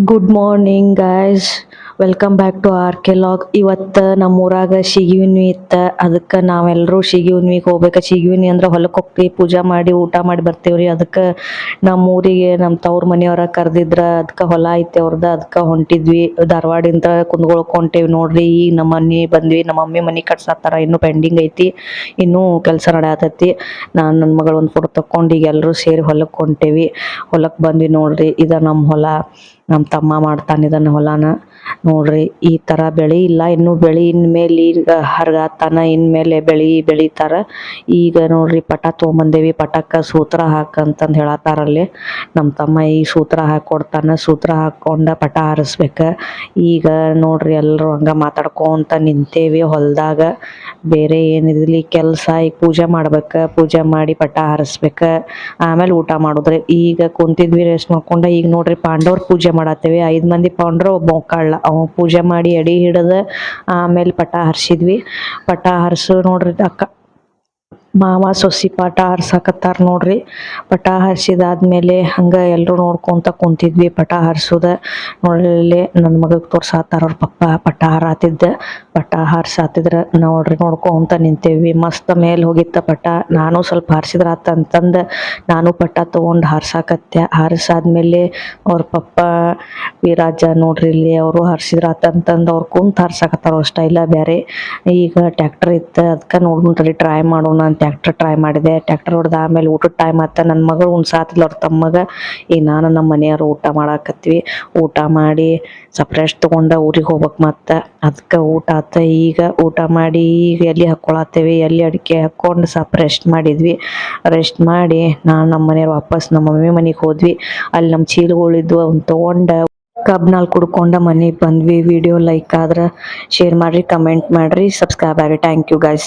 Good morning guys, welcome back to R K log. ಇವತ್ತು ನಮ್ಮ ಊರಾಗ ಶಿಗಿ ಇತ್ತು. ಅದಕ್ಕೆ ನಾವೆಲ್ಲರೂ ಶಿಗಿ ಹೋಗ್ಬೇಕು. ಶಿಗಿ ಅಂದ್ರೆ ಹೊಲಕ್ಕೆ ಹೋಗ್ತೀವಿ, ಪೂಜೆ ಮಾಡಿ ಊಟ ಮಾಡಿ ಬರ್ತೀವ್ರಿ. ಅದಕ್ಕೆ ನಮ್ಮ ಊರಿಗೆ ನಮ್ಮ ತವ್ರ ಮನೆಯವ್ರ ಕರೆದಿದ್ರ. ಅದಕ್ಕೆ ಹೊಲ ಐತಿ ಅವ್ರದ್ದು, ಅದಕ್ಕೆ ಹೊಂಟಿದ್ವಿ. ಧಾರವಾಡಿಂದ ಕುಂದಗೋಳಕ್ಕೆ ಹೊಂಟೇವಿ ನೋಡ್ರಿ. ಈಗ ನಮ್ಮ ಮನೆ ಬಂದ್ವಿ. ನಮ್ಮ ಮಮ್ಮಿ ಮನೆ ಕಟ್ಸತ್ತಾರ, ಇನ್ನೂ ಪೆಂಡಿಂಗ್ ಐತಿ, ಇನ್ನೂ ಕೆಲಸ ನಡೆಯತೈತಿ. ನಾನು ನನ್ನ ಮಗಳು ಒಂದು ಫೋಟೋ ತಕೊಂಡು ಈಗ ಎಲ್ಲರೂ ಸೇರಿ ಹೊಲಕ್ಕೆ ಹೊಂಟೇವಿ. ಹೊಲಕ್ಕೆ ಬಂದ್ವಿ ನೋಡ್ರಿ. ಇದು ನಮ್ಮ ಹೊಲ. ನಮ್ಮ ತಮ್ಮ ಮಾಡ್ತಾನೆ ಇದನ್ನ ಹೊಲನ ನೋಡ್ರಿ. ಈ ಥರ ಬೆಳೆ ಇಲ್ಲ ಇನ್ನು, ಬೆಳೆ ಇನ್ಮೇಲೆ ಈಗ ಹರ್ಗಾತಾನ, ಇನ್ಮೇಲೆ ಬೆಳಿತಾರ. ಈಗ ನೋಡ್ರಿ ಪಟ ತೊಗೊಂಬಂದೇವಿ. ಪಟಕ್ಕೆ ಸೂತ್ರ ಹಾಕಂತಂದು ಹೇಳತ್ತಾರಲ್ಲಿ. ನಮ್ಮ ತಮ್ಮ ಈ ಸೂತ್ರ ಹಾಕೊಡ್ತಾನೆ. ಸೂತ್ರ ಹಾಕ್ಕೊಂಡ ಪಟ ಹಾರಿಸ್ಬೇಕು. ಈಗ ನೋಡ್ರಿ ಎಲ್ಲರೂ ಹಂಗೆ ಮಾತಾಡ್ಕೊಂತ ನಿಂತೇವಿ ಹೊಲದಾಗ. ಬೇರೆ ಏನಿರಲಿ ಕೆಲಸ, ಈಗ ಪೂಜೆ ಮಾಡ್ಬೇಕು. ಪೂಜೆ ಮಾಡಿ ಪಟ ಹಾರಿಸ್ಬೇಕು, ಆಮೇಲೆ ಊಟ ಮಾಡಿದ್ರಿ. ಈಗ ಕುಂತಿದ್ವಿ ರೆಸ್ಟ್ ಮಾಡ್ಕೊಂಡು. ಈಗ ನೋಡ್ರಿ ಪಾಂಡವ್ರ ಪೂಜೆ ಮಾಡತ್ತೇವೆ. 5 ಮಂದಿ ಪಾಂಡ್ರು, ಒಬ್ಬ ಕಳ್ಳ. ಅವ ಪೂಜೆ ಮಾಡಿ ಎಡೆ ಹಿಡಿದು ಆಮೇಲೆ ಪಟ ಹರಿಸಿದ್ವಿ. ಪಟ ಹರಿಸು ನೋಡ್ರಿ. ಅಕ್ಕ ಮಾವ ಸೊಸಿ ಪಟ ಹರ್ಸಕತ್ತಾರ ನೋಡ್ರಿ. ಪಟ ಹರಿಸಿದಾದ್ಮೇಲೆ ಹಂಗೆ ಎಲ್ಲರೂ ನೋಡ್ಕೊಂತ ಕುಂತಿದ್ವಿ. ಪಟ ಹರ್ಸೋದ ನೋಡ್ರಿ. ನನ್ನ ಮಗಗೆ ತೋರ್ಸಾತಾರ ಅವ್ರ ಪಪ್ಪ ಪಟ ಹಾರಾತಿದ್ದ. ಪಟ ಹಾರ್ಸಾತಿದ್ರ ನೋಡ್ರಿ, ನೋಡ್ಕೊಂತ ನಿಂತೇವಿ. ಮಸ್ತ್ ಮೇಲೆ ಹೋಗಿತ್ತ ಪಟ. ನಾನು ಸ್ವಲ್ಪ ಹಾರಿಸಿದ್ರಾತಂತಂದು ನಾನು ಪಟ ತೊಗೊಂಡು ಹಾರ್ಸಾಕತ್ತೆ. ಹಾರಿಸಾದ್ಮೇಲೆ ಅವ್ರ ಪಪ್ಪ ವಿರಾಜ ನೋಡ್ರಿ ಇಲ್ಲಿ, ಅವರು ಹಾರಿಸಿದ್ರಾತಂತಂದು ಅವ್ರು ಕುಂತು ಹಾರ್ಸಾಕತ್ತಾರ. ಅವ್ರ ಸ್ಟೈಲ ಬೇರೆ. ಈಗ ಟ್ಯಾಕ್ಟರ್ ಇತ್ತು, ಅದಕ್ಕೆ ನೋಡ್ರಿ ಟ್ರೈ ಮಾಡೋಣ ಅಂತ ಟ್ಯಾಕ್ಟರ್ ಟ್ರೈ ಮಾಡಿದೆ. ಟ್ಯಾಕ್ಟರ್ ಹೊಡೆದ ಆಮೇಲೆ ಊಟದ ಟೈಮ್ ಆತ. ನನ್ನ ಮಗಳು ಉಣ್ಸಾತಿಲ್ಲ ಅವ್ರ ತಮ್ಮಗ. ಈಗ ನಾನು ನಮ್ಮ ಮನೆಯವರು ಊಟ ಮಾಡಾಕತ್ವಿ. ಊಟ ಮಾಡಿ ಸ್ವಲ್ಪ ರೆಸ್ಟ್ ತೊಗೊಂಡು ಊರಿಗೆ ಹೋಗ್ಬೇಕು ಮತ್ತೆ. ಅದಕ್ಕೆ ಊಟ ಆತ. ಈಗ ಊಟ ಮಾಡಿ ಈಗ ಎಲೆ ಹಾಕ್ಕೊಳತ್ತೇವೆ. ಎಲೆ ಅಡಿಕೆ ಹಾಕ್ಕೊಂಡು ಸ್ವಲ್ಪ ರೆಸ್ಟ್ ಮಾಡಿದ್ವಿ. ರೆಸ್ಟ್ ಮಾಡಿ ನಾನು ನಮ್ಮ ಮನೆಯವ್ರು ವಾಪಸ್ ನಮ್ಮ ಮಮ್ಮಿ ಮನೆಗೆ ಹೋದ್ವಿ. ಅಲ್ಲಿ ನಮ್ಮ ಚೀಲಗಳಿದ್ವು, ಅವ್ನ ತೊಗೊಂಡು ಕಬ್ನಲ್ಲಿ ಕುಡ್ಕೊಂಡು ಮನೆಗೆ ಬಂದ್ವಿ. ವಿಡಿಯೋ ಲೈಕ್ ಆದ್ರೆ ಶೇರ್ ಮಾಡಿರಿ, ಕಮೆಂಟ್ ಮಾಡಿರಿ, ಸಬ್ಸ್ಕ್ರೈಬ್ ಆಗಿರಿ. Thank you guys.